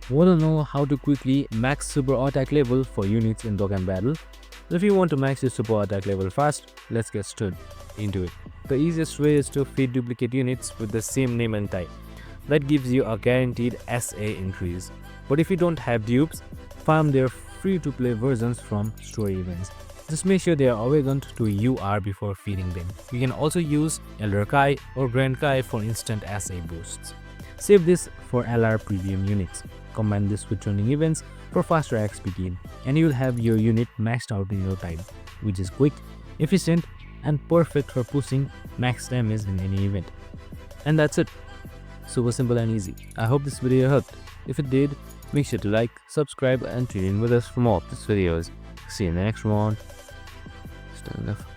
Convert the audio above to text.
Want to know how to quickly max super attack level for units in Dokkan battle? If you want to max your super attack level fast, let's get straight into it. The easiest way is to feed duplicate units with the same name and type. That gives you a guaranteed SA increase. But if you don't have dupes, farm their free-to-play versions from story events. Just make sure they are awakened to UR before feeding them. You can also use Elder Kai or Grand Kai for instant SA boosts. Save this for LR premium units. Combine this with training events for faster XP gain, and you will have your unit maxed out in no time, which is quick, efficient, and perfect for pushing max damage in any event. And that's it. Super simple and easy. I hope this video helped. If it did, make sure to like, subscribe, and tune in with us for more of these videos. See you in the next one. Stand up.